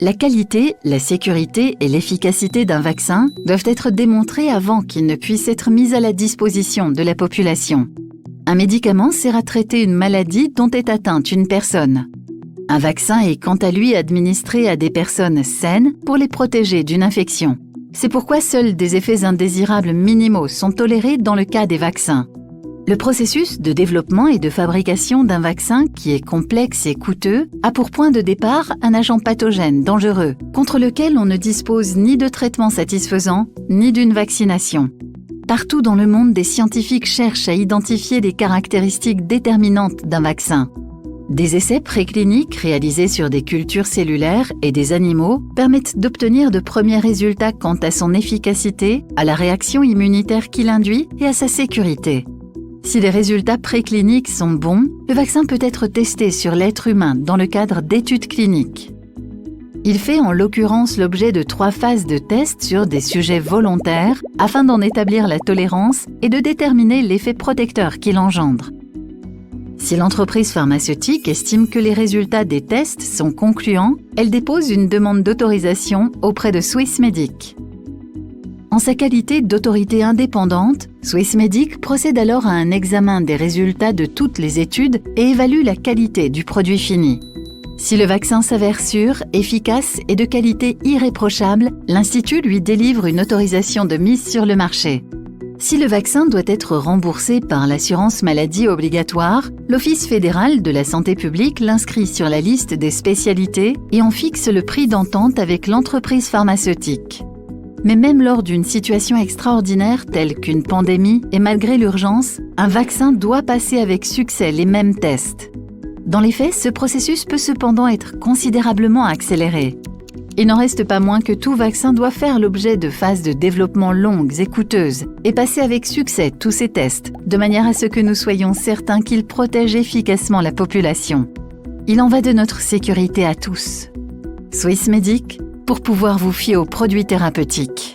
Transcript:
La qualité, la sécurité et l'efficacité d'un vaccin doivent être démontrées avant qu'il ne puisse être mis à la disposition de la population. Un médicament sert à traiter une maladie dont est atteinte une personne. Un vaccin est quant à lui administré à des personnes saines pour les protéger d'une infection. C'est pourquoi seuls des effets indésirables minimaux sont tolérés dans le cas des vaccins. Le processus de développement et de fabrication d'un vaccin, qui est complexe et coûteux, a pour point de départ un agent pathogène dangereux, contre lequel on ne dispose ni de traitement satisfaisant, ni d'une vaccination. Partout dans le monde, des scientifiques cherchent à identifier les caractéristiques déterminantes d'un vaccin. Des essais précliniques réalisés sur des cultures cellulaires et des animaux permettent d'obtenir de premiers résultats quant à son efficacité, à la réaction immunitaire qu'il induit et à sa sécurité. Si les résultats précliniques sont bons, le vaccin peut être testé sur l'être humain dans le cadre d'études cliniques. Il fait en l'occurrence l'objet de 3 phases de tests sur des sujets volontaires afin d'en établir la tolérance et de déterminer l'effet protecteur qu'il engendre. Si l'entreprise pharmaceutique estime que les résultats des tests sont concluants, elle dépose une demande d'autorisation auprès de Swissmedic. En sa qualité d'autorité indépendante, Swissmedic procède alors à un examen des résultats de toutes les études et évalue la qualité du produit fini. Si le vaccin s'avère sûr, efficace et de qualité irréprochable, l'Institut lui délivre une autorisation de mise sur le marché. Si le vaccin doit être remboursé par l'assurance maladie obligatoire, l'Office fédéral de la santé publique l'inscrit sur la liste des spécialités et en fixe le prix d'entente avec l'entreprise pharmaceutique. Mais même lors d'une situation extraordinaire telle qu'une pandémie et malgré l'urgence, un vaccin doit passer avec succès les mêmes tests. Dans les faits, ce processus peut cependant être considérablement accéléré. Il n'en reste pas moins que tout vaccin doit faire l'objet de phases de développement longues et coûteuses et passer avec succès tous ces tests, de manière à ce que nous soyons certains qu'ils protègent efficacement la population. Il en va de notre sécurité à tous. Swissmedic, pour pouvoir vous fier aux produits thérapeutiques.